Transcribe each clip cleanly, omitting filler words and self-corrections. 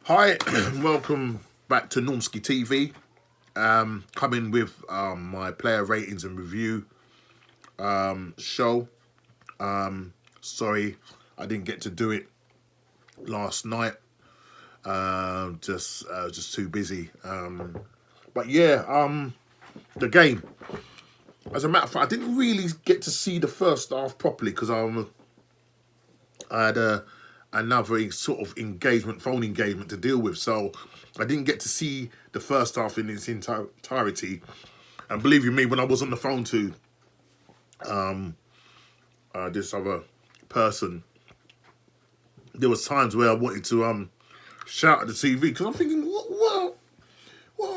Hi, welcome back to Normski TV. Coming with my player ratings and review show. Sorry, I didn't get to do it last night. Just too busy. But yeah, the game. As a matter of fact, I didn't really get to see the first half properly because I had another sort of phone engagement to deal with. So I didn't get to see the first half in its entirety. And believe you me, when I was on the phone to this other person, there was times where I wanted to shout at the TV because I'm thinking, what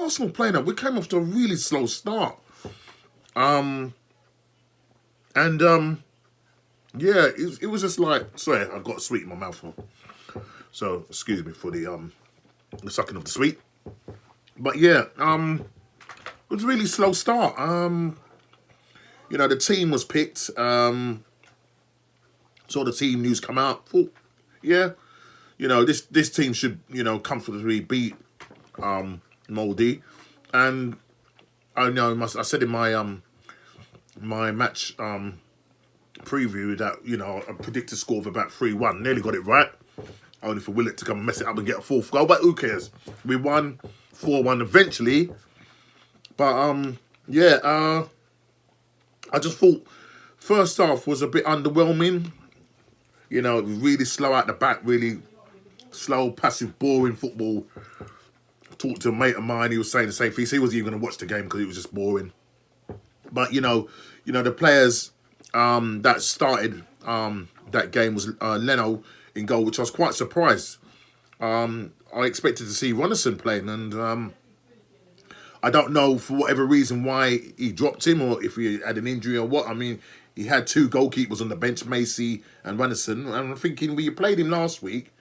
Arsenal playing at? We came off to a really slow start. And yeah, it was just like, sorry, I got sweet in my mouth. So excuse me for the sucking of the sweet. But yeah, it was a really slow start. The team was picked. Saw the team news come out. Thought, yeah, this team should, comfortably beat Molde. And I said in my match preview that, I predicted a score of about 3-1. Nearly got it right. Only for Willock to come and mess it up and get a fourth goal. But who cares? We won 4-1 eventually. But I just thought first half was a bit underwhelming. It was really slow out the back, really slow, passive, boring football. Talked to a mate of mine, he was saying the same thing. So he wasn't even going to watch the game because it was just boring. But the players that started that game was Leno in goal, which I was quite surprised. I expected to see Ronison playing, and I don't know for whatever reason why he dropped him or if he had an injury or what. I mean, he had two goalkeepers on the bench, Macy and Ronison, and I'm thinking, well, you played him last week.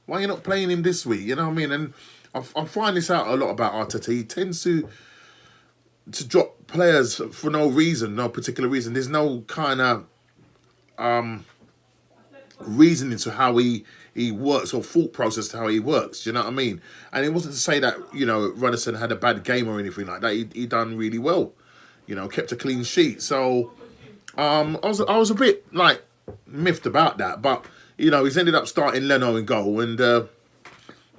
Why are you not playing him this week? You know what I mean? And I find this out a lot about Arteta. He tends to drop players for no reason, no particular reason. There's no kind of reasoning to how he works or thought process to how he works. Do you know what I mean? And it wasn't to say that Runnison had a bad game or anything like that. He done really well. Kept a clean sheet. So I was a bit like miffed about that, but he's ended up starting Leno in goal, and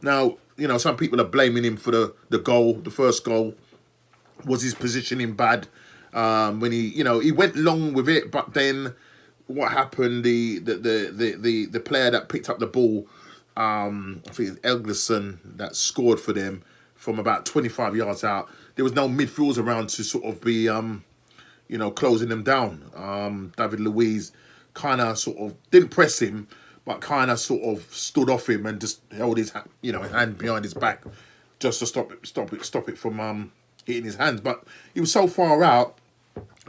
now some people are blaming him for the goal, the first goal. Was his positioning bad when he went long with it, but then what happened? The player that picked up the ball, I think it's Elgerson, that scored for them from about 25 yards out. There was no midfielders around to sort of be closing them down. David Luiz kind of sort of didn't press him, but kind of sort of stood off him and just held his hand behind his back just to stop it from hitting his hands. But he was so far out,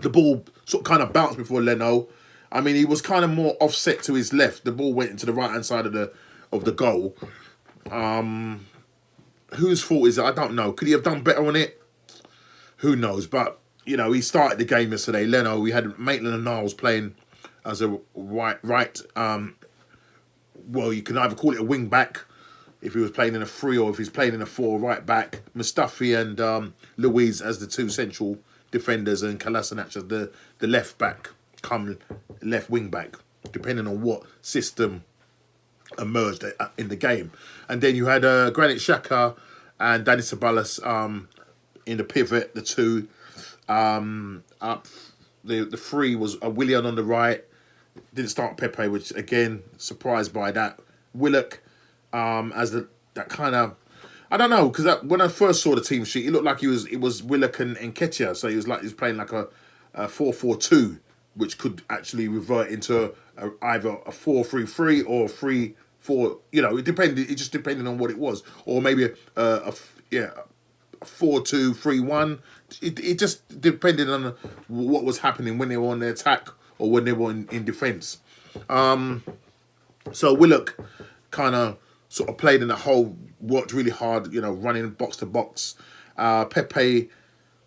the ball sort of kind of bounced before Leno. I mean, he was kind of more offset to his left. The ball went into the right hand side of the goal. Whose fault is it? I don't know. Could he have done better on it? Who knows? But he started the game yesterday. Leno, we had Maitland and Niles playing as a right. Well, you can either call it a wing back if he was playing in a 3 or if he's playing in a 4, right back. Mustafi and Louise as the two central defenders and Kolasinac as the left back, come left wing back, depending on what system emerged in the game. And then you had Granit Xhaka and Dani Ceballos in the pivot, the two. Up the 3 was a Willian on the right. Didn't start Pepe, which again, surprised by that. Willock as that kind of, I don't know, because when I first saw the team sheet, it looked like it was Willock and Nketiah, so he was playing like a 4-4-2, which could actually revert into either a 4-3-3 or 3-4. It just depended on what it was, or maybe a 4-2-3-1. It just depended on what was happening when they were on the attack or when they were in defence. So Willock kind of sort of played in the hole, worked really hard, running box to box. Pepe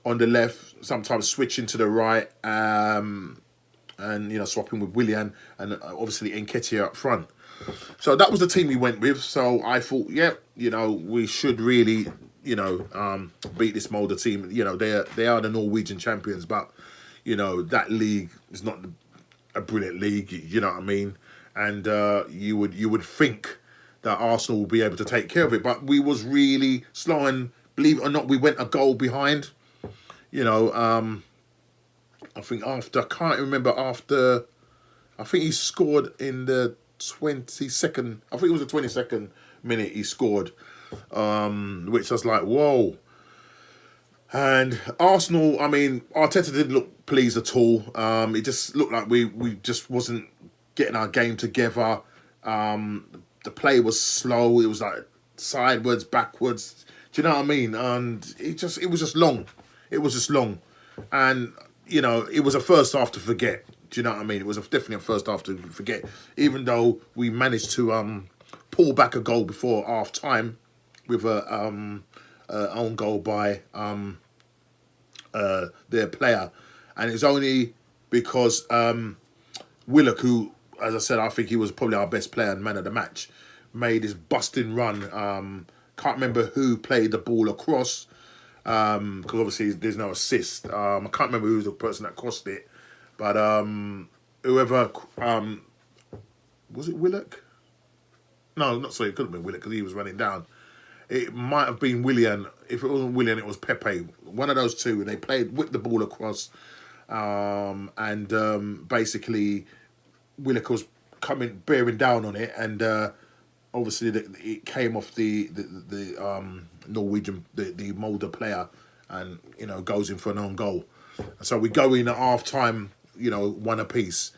on the left, sometimes switching to the right, and swapping with Willian, and obviously Nketiah up front. So that was the team we went with. So I thought, yeah, we should really, beat this Molde team. They are the Norwegian champions, but that league is not a brilliant league. You know what I mean? And you would think that Arsenal will be able to take care of it, but we was really slow. And believe it or not, we went a goal behind. I think after, I can't remember after, I think he scored in the 22nd, I think it was the 22nd minute he scored, which I was like, whoa. And Arsenal, I mean, Arteta didn't look pleased at all. It just looked like we just wasn't getting our game together. The play was slow. It was like sideways, backwards. Do you know what I mean? And it was just long. It was just long. And, it was a first half to forget. Do you know what I mean? It was definitely a first half to forget. Even though we managed to pull back a goal before half time with a own goal by their player, and it's only because Willock, who, as I said, I think he was probably our best player and man of the match, made his busting run. Can't remember who played the ball across, because obviously there's no assist. I can't remember who was the person that crossed it, but whoever, was it Willock? No, not sorry, it couldn't have been Willock because he was running down. It might have been Willian. If it wasn't Willian, it was Pepe. One of those two. They whipped the ball across, and basically Willock was bearing down on it, and obviously it came off the Norwegian, the Molde player, and goes in for an own goal. So we go in at half time, one apiece.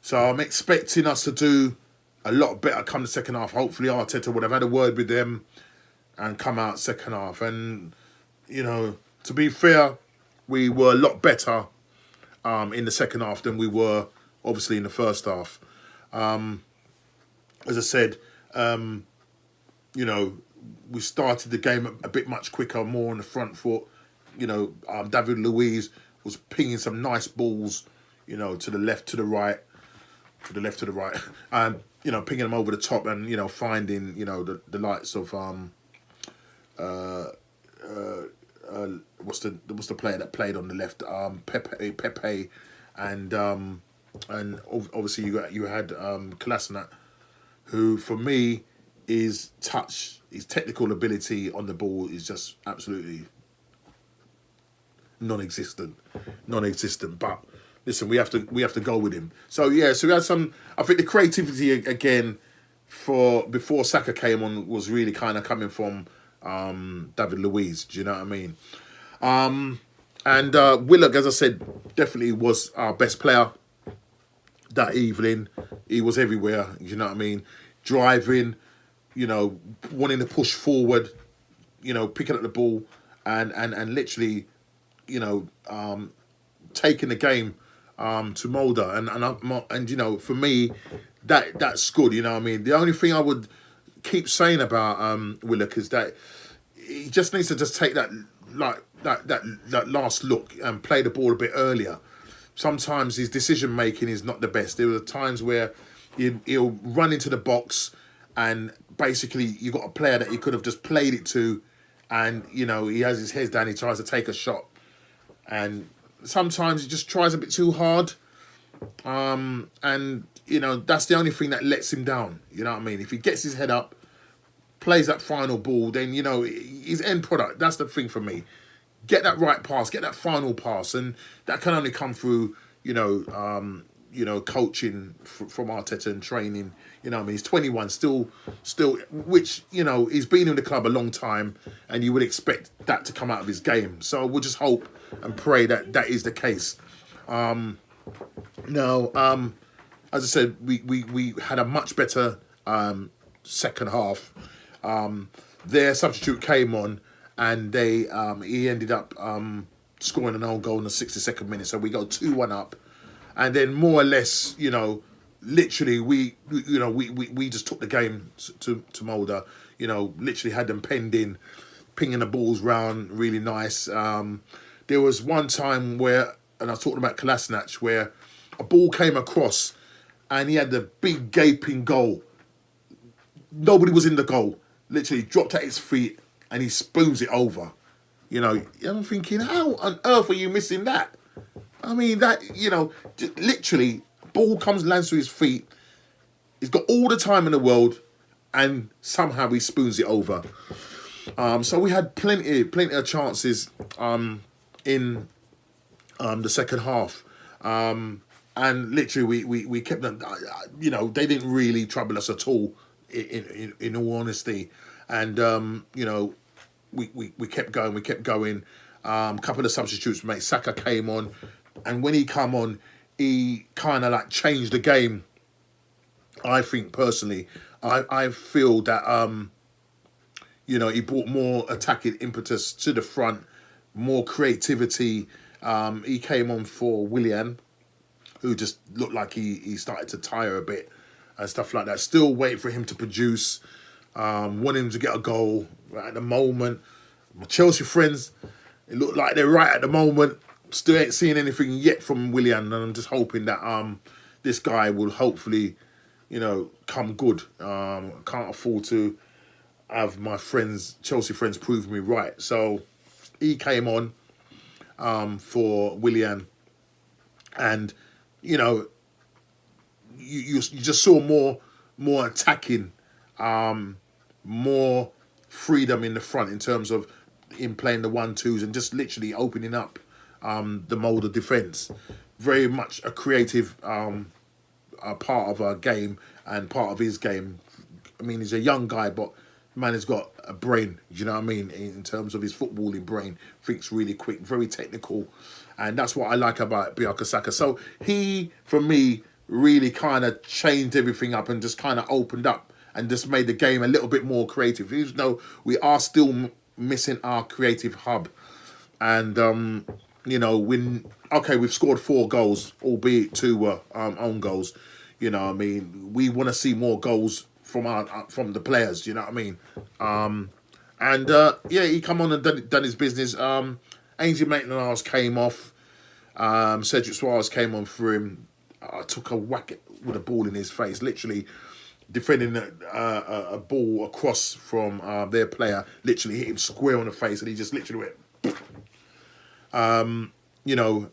So I'm expecting us to do a lot better come the second half. Hopefully Arteta would have had a word with them and come out second half. And, to be fair, we were a lot better in the second half than we were, obviously, in the first half. As I said, we started the game a bit much quicker, more on the front foot. David Luiz was pinging some nice balls, to the left, to the right, and, pinging them over the top and, finding, the likes of... what's the player that played on the left? Pepe, and obviously you had Kolasinac, who for me his technical ability on the ball is just absolutely non-existent. But listen, we have to go with him. So yeah, so we had some. I think the creativity again before Saka came on was really kind of coming from David Luiz. Do you know what I mean? And Willock, as I said, definitely was our best player that evening. He was everywhere. You know what I mean? Driving, wanting to push forward, picking up the ball and literally, taking the game to Molde. And for me, that's good. You know what I mean? The only thing I would keep saying about Willock is that he just needs to just take that last look and play the ball a bit earlier. Sometimes his decision making is not the best. There were times where he'll run into the box and basically you got a player that he could have just played it to, and he has his head down, he tries to take a shot, and sometimes he just tries a bit too hard, and that's the only thing that lets him down. You know what I mean? If he gets his head up, plays that final ball, then his end product. That's the thing for me. Get that right pass, get that final pass, and that can only come through coaching from Arteta and training. You know what I mean? He's 21, still, which he's been in the club a long time, and you would expect that to come out of his game. So we'll just hope and pray that that is the case. Now, as I said, we had a much better second half. Their substitute came on, and he ended up scoring an own goal in the 62nd minute. So we go 2-1 up, and then more or less, literally we just took the game to Molde. Literally had them penned in, pinging the balls round, really nice. There was one time where, and I was talking about Kolasinac, where a ball came across, and he had the big gaping goal nobody was in the goal. Literally dropped at his feet and he spoons it over. You know, I'm thinking, how on earth are you missing that? I mean, that, you know, literally, ball lands to his feet. He's got all the time in the world, and somehow he spoons it over. So we had plenty of chances in the second half. And literally, we kept them, you know, they didn't really trouble us at all, in all honesty. And, you know, we kept going. A couple of substitutes, mate. Saka came on, and when he come on, he kind of like changed the game. I think personally, I feel that you know, he brought more attacking impetus to the front, more creativity. He came on for Willian, who just looked like he started to tire a bit and stuff like that. Still waiting for him to produce. Want him to get a goal right at the moment. My Chelsea friends, it looked like they're right at the moment. Still ain't seeing anything yet from Willian, and I'm just hoping that this guy will hopefully, you know, come good. Can't afford to have my friends, Chelsea friends, prove me right. So he came on for Willian, and you know, you just saw more attacking, more freedom in the front in terms of him playing the 1-2s and just literally opening up the Molde defence. Very much a creative part of our game and part of his game. I mean, he's a young guy, but man has got a brain, you know what I mean, in terms of his footballing brain. Thinks really quick, very technical. And that's what I like about Bukayo Saka. So he, for me, really kind of changed everything up and just kind of opened up and just made the game a little bit more creative. Even though we are still missing our creative hub. And, you know, we've scored 4 goals, albeit 2 were own goals. You know what I mean? We want to see more goals from the players, you know what I mean? Yeah, he come on and done his business. Ainsley Maitland-Niles came off. Cedric Suarez came on for him. Took a whack with a ball in his face, literally defending a ball across from their player, literally hit him square on the face, and he just literally went. You know,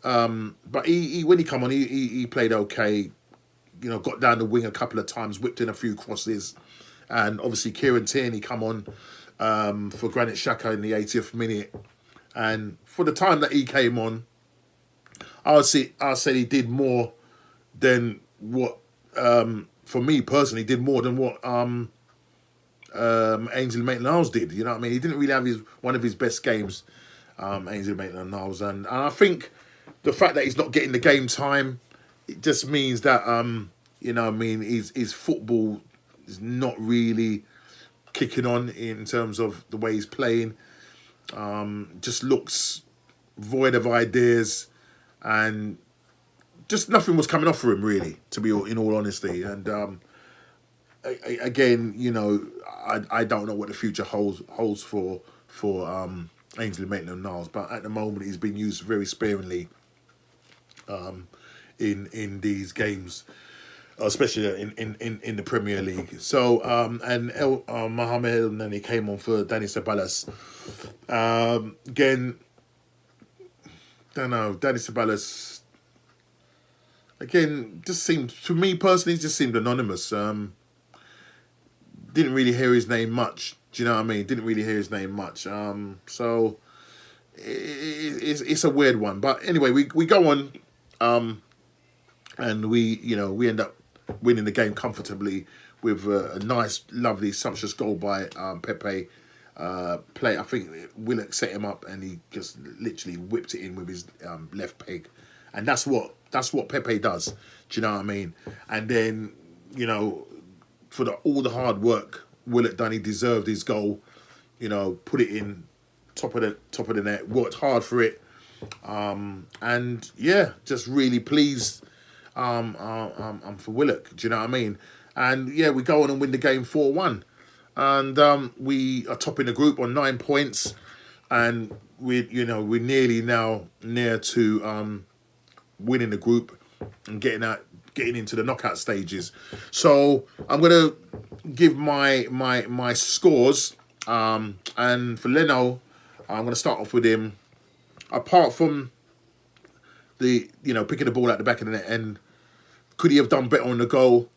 but he when he come on, he played okay. You know, got down the wing a couple of times, whipped in a few crosses, and obviously Kieran Tierney come on for Granit Xhaka in the 80th minute, and for the time that he came on, I said he did more than what, for me personally, did more than what Ainsley Maitland-Niles did. You know what I mean? He didn't really have one of his best games, Ainsley Maitland-Niles, and I think the fact that he's not getting the game time, it just means that you know what I mean, his football is not really kicking on in terms of the way he's playing. Just looks void of ideas, and just nothing was coming off for him, really, to be in all honesty. And again, you know, I don't know what the future holds for Ainsley Maitland-Niles, but at the moment he's been used very sparingly in these games, especially in the Premier League. So and Mohamed, and then he came on for Dani Ceballos. Again, don't know, Dani Ceballos. Again, just seemed, to me personally, just seemed anonymous. Didn't really hear his name much. Do you know what I mean? Didn't really hear his name much. So it's a weird one. But anyway, we go on, and we end up winning the game comfortably with a nice, lovely, sumptuous goal by Pepe. I think Willock set him up, and he just literally whipped it in with his left peg, and that's what Pepe does. Do you know what I mean? And then, you know, for all the hard work Willock done, he deserved his goal. You know, put it in top of the net, worked hard for it, and yeah, just really pleased for Willock. Do you know what I mean? And yeah, we go on and win the game 4-1. And we are topping the group on 9 points, and we're nearly now near to winning the group and getting getting into the knockout stages. So I'm gonna give my scores. And for Leno, I'm gonna start off with him. Apart from the picking the ball at the back of the net, and could he have done better on the goal?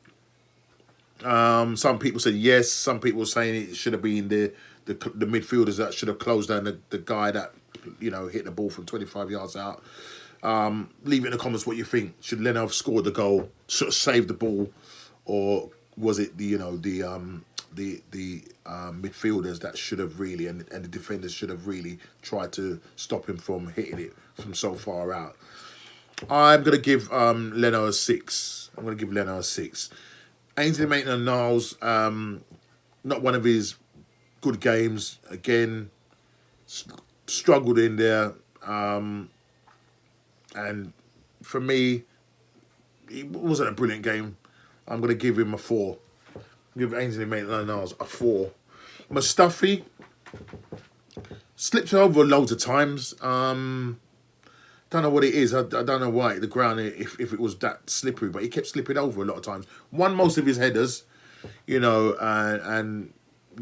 Some people said yes. Some people were saying it should have been the midfielders that should have closed down the guy that hit the ball from 25 yards out. Leave it in the comments what you think. Should Leno have scored the goal, sort of saved the ball, or was it the midfielders that should have really and the defenders should have really tried to stop him from hitting it from so far out? I'm gonna give Leno a 6. I'm gonna give Leno a 6. Ainsley Maitland-Niles, not one of his good games. Again, struggled in there. And for me, it wasn't a brilliant game. I'm going to give him a 4. Give Ainsley Maitland-Niles a 4. Mustafi slipped over loads of times. Don't know what it is. I don't know why the ground, if it was that slippery, but he kept slipping over a lot of times. Won most of his headers, and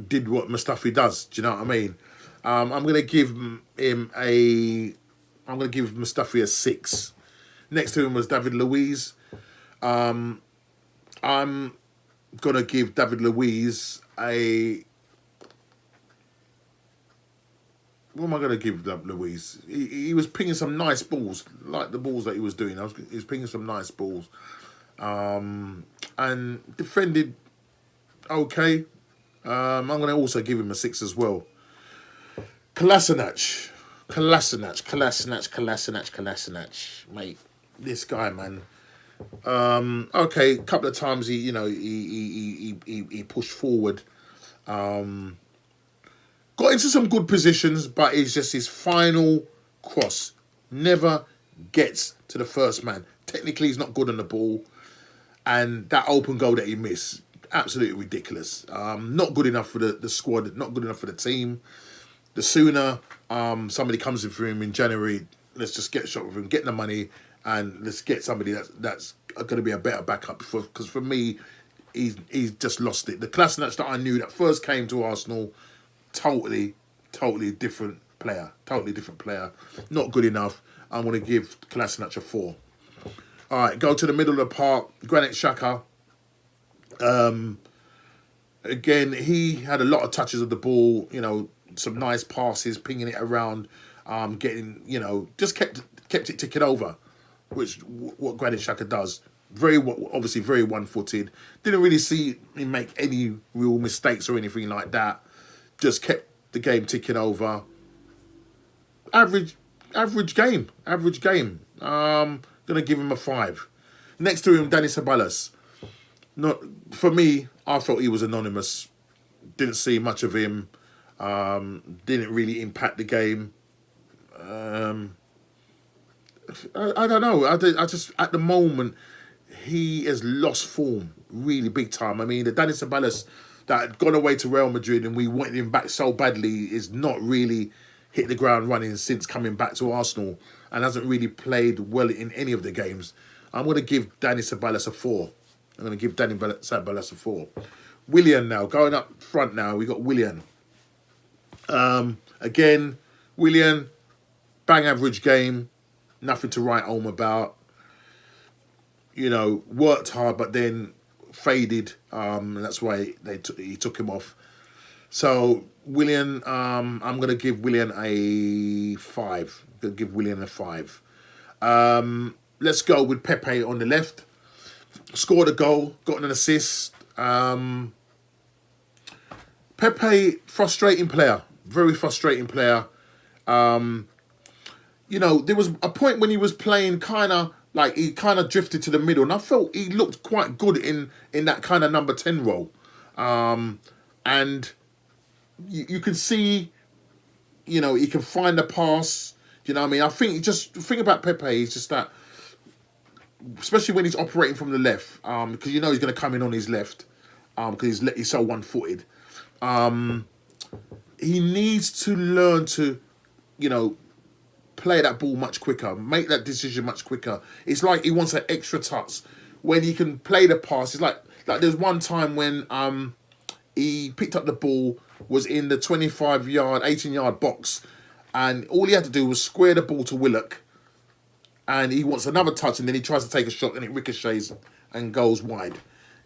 did what Mustafi does. Do you know what I mean? I'm going to give Mustafi a 6. Next to him was David Luiz. I'm going to give David Luiz a... What am I going to give Luiz? He was pinging some nice balls, like the balls that he was doing. He was pinging some nice balls. And defended okay. I'm going to also give him a 6 as well. Kolasinac. Mate, this guy, man. Okay, a couple of times he pushed forward. Got into some good positions, but it's just his final cross never gets to the first man. Technically, he's not good on the ball. And that open goal that he missed, absolutely ridiculous. Not good enough for the squad, not good enough for the team. The sooner somebody comes in for him in January, let's just get a shot with him, get the money, and let's get somebody that's going to be a better backup. Because for me, he's just lost it. The Kolasinac that I knew that first came to Arsenal, totally different player. Not good enough. I'm going to give Kolasinac a 4. All right, go to the middle of the park. Granit Xhaka. Again, he had a lot of touches of the ball. Some nice passes, pinging it around, getting, just kept it ticking over, which what Granit Xhaka does. Obviously very one-footed. Didn't really see him make any real mistakes or anything like that. Just kept the game ticking over. Average game. Gonna give him a 5. Next to him, Dani Ceballos. Not for me. I thought he was anonymous. Didn't see much of him. Didn't really impact the game. I don't know. I just at the moment he has lost form really big time. I mean, the Dani Ceballos that had gone away to Real Madrid and we wanted him back so badly is not really hit the ground running since coming back to Arsenal and hasn't really played well in any of the games. I'm going to give Dani Ceballos a 4. I'm going to give Dani Ceballos a 4. Willian now, going up front now, we got Willian. Again, Willian, bang average game, nothing to write home about. Worked hard, but then faded. And that's why he took him off. So Willian, I'm gonna give Willian a 5. I'm gonna give Willian a 5. Let's go with Pepe on the left. Scored a goal, got an assist. Pepe, frustrating player. Very frustrating player. There was a point when he was playing he kind of drifted to the middle, and I felt he looked quite good in that kind of number 10 role. And you can see, he can find a pass. You know what I mean? I think the thing about Pepe is just that, especially when he's operating from the left, because he's going to come in on his left, because he's so one-footed. He needs to learn to, play that ball much quicker, make that decision much quicker. It's like he wants an extra touch when he can play the pass. It's like there's one time when he picked up the ball, was in the 25-yard, 18-yard box, and all he had to do was square the ball to Willock, and he wants another touch, and then he tries to take a shot, and it ricochets and goes wide.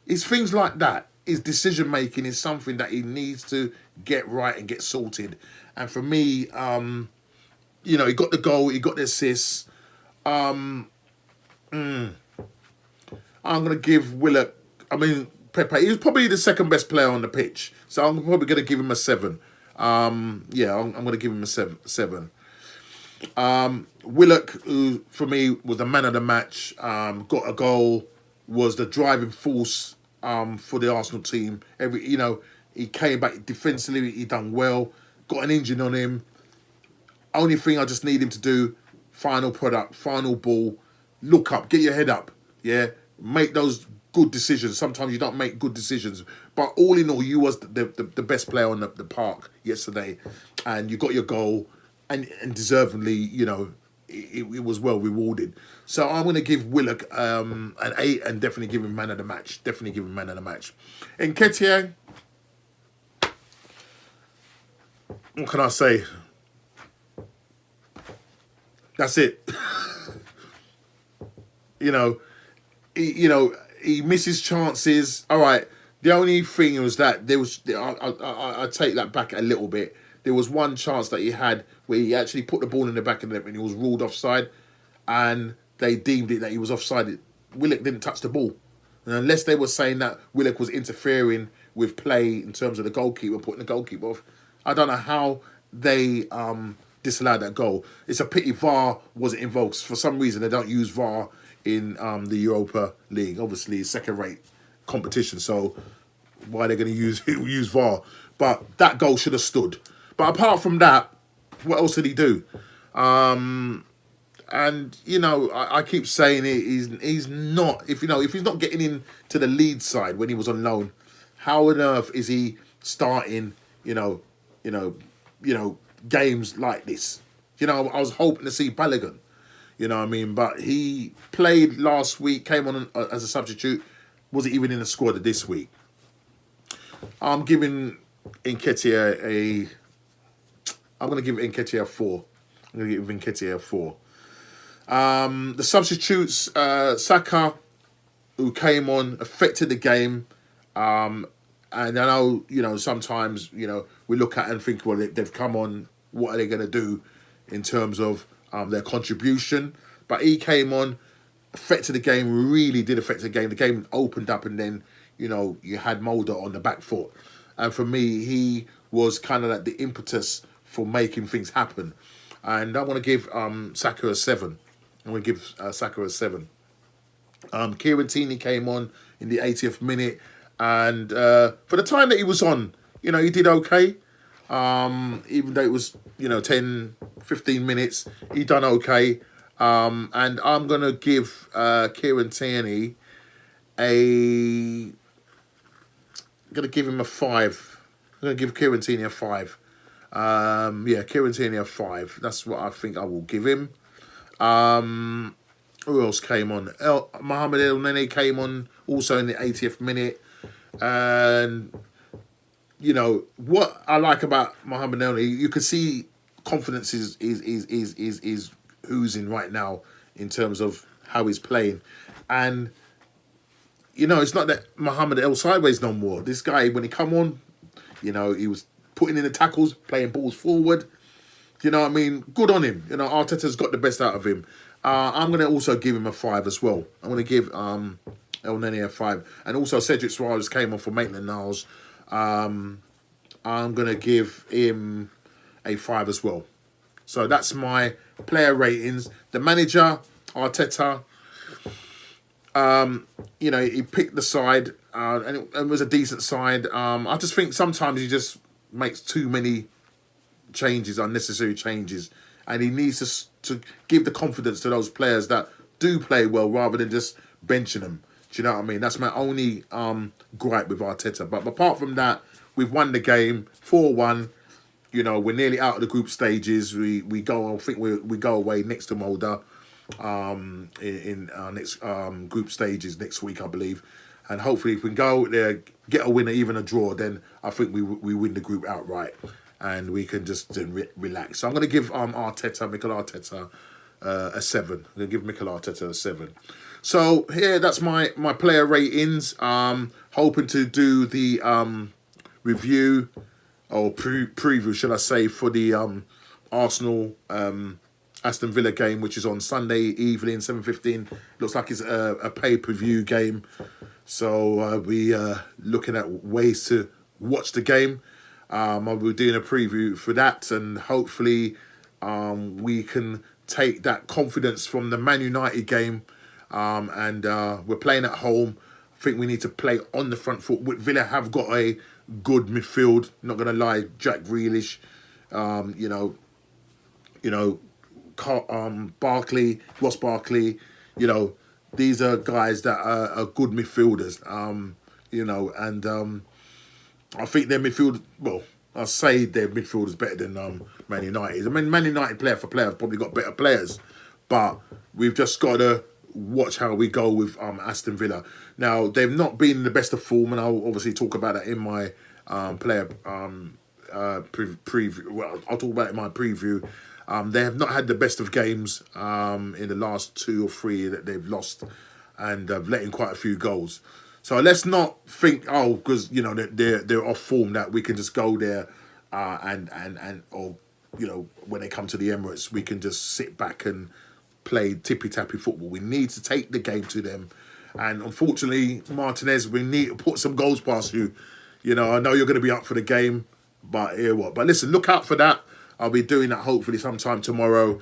It's things like that. His decision making is something that he needs to get right and get sorted. And for me, he got the goal, he got the assist. I'm gonna give Willock. Pepe. He was probably the second best player on the pitch, so I'm probably gonna give him a 7. I'm gonna give him a 7. Willock, who for me was the man of the match, got a goal, was the driving force for the Arsenal team. He came back defensively, he done well, got an engine on him. Only thing I just need him to do, final product, final ball, look up, get your head up, yeah, make those good decisions. Sometimes you don't make good decisions, but all in all, you was the best player on the park yesterday, and you got your goal, and deservedly, it was well rewarded. So I'm going to give Willock an 8 and definitely give him man of the match. Definitely give him man of the match. Nketiah, what can I say? That's it. He misses chances. All right. The only thing was that there was. I take that back a little bit. There was one chance that he had where he actually put the ball in the back of the net and he was ruled offside, and they deemed it that he was offside. Willock didn't touch the ball, and unless they were saying that Willock was interfering with play in terms of the goalkeeper, putting the goalkeeper off, I don't know how they disallowed that goal. It's a pity VAR wasn't involved. For some reason, they don't use VAR in the Europa League. Obviously, second-rate competition, so why they're going to use VAR? But that goal should have stood. But apart from that, what else did he do? I keep saying it. He's not. If he's not getting into the lead side when he was on loan, how on earth is he starting? Games like this. I was hoping to see Balogun. But he played last week, came on as a substitute, wasn't even in the squad this week. I'm giving Nketiah I'm going to give Nketiah a 4. I'm going to give Nketiah a 4. The substitutes, Saka, who came on, affected the game. And I know, sometimes, we look at it and think, well, they've come on, what are they going to do in terms of their contribution? But he came on, affected the game, really did affect the game. The game opened up and then, you had Molde on the back foot. And for me, he was kind of like the impetus for making things happen. And I want to give Saka a 7. I'm going to give Saka a 7. Kieran Tierney came on in the 80th minute. And for the time that he was on, he did okay. Even though it was, 10, 15 minutes, he done okay. And I'm going to give Kieran Tierney I'm going to give him a 5. I'm going to give Kieran Tierney a 5. Kieran Tierney a 5. That's what I think I will give him. Who else came on? Mohamed El Nene came on also in the 80th minute. And, what I like about Mohamed El Nene, you can see confidence is oozing right now in terms of how he's playing. And, it's not that Mohamed El sideways no more. This guy, when he come on, he was putting in the tackles, playing balls forward. Good on him. Arteta's got the best out of him. I'm going to also give him a 5 as well. I'm going to give El Nene a 5. And also Cedric Suarez came on for Maitland-Niles. I'm going to give him a 5 as well. So that's my player ratings. The manager, Arteta, he picked the side and it was a decent side. I just think sometimes he just makes too many changes, unnecessary changes. And he needs to give the confidence to those players that do play well rather than just benching them. Do you know what I mean? That's my only gripe with Arteta. But apart from that, we've won the game 4-1. We're nearly out of the group stages. We go. I think we go away next to Molde. in our next group stages next week, I believe. And hopefully, if we can go there, get a winner, even a draw, then I think we win the group outright, and we can just relax. So I'm going to give Mikel Arteta, a 7. I'm going to give Mikel Arteta a 7. So yeah, that's my player ratings. Hoping to do the review or preview, should I say, for the Arsenal Aston Villa game, which is on Sunday evening, 7:15. Looks like it's a pay-per-view game. So I'll be looking at ways to watch the game. I'll be doing a preview for that, and hopefully we can take that confidence from the Man United game. And we're playing at home. I think we need to play on the front foot. Villa have got a good midfield. Not going to lie, Jack Grealish, Barkley, Ross Barkley, these are guys that are good midfielders, and I think their midfield, well, I say their midfield is better than Man United. I mean, Man United player for player have probably got better players, but we've just got to watch how we go with Aston Villa. Now, they've not been in the best of form, and I'll obviously talk about that in my player preview. Well, I'll talk about it in my preview. They have not had the best of games in the last 2 or 3 that they've lost, and let in quite a few goals. So let's not think, because they're off form, that we can just go there or when they come to the Emirates, we can just sit back and play tippy-tappy football. We need to take the game to them, and unfortunately, Martinez, we need to put some goals past you. I know you're going to be up for the game, but But listen, look out for that. I'll be doing that hopefully sometime tomorrow,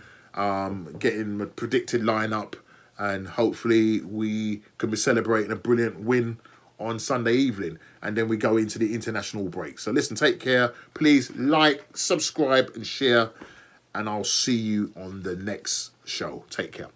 getting the predicted lineup, and hopefully we can be celebrating a brilliant win on Sunday evening, and then we go into the international break. So listen, take care. Please like, subscribe, and share, and I'll see you on the next show. Take care.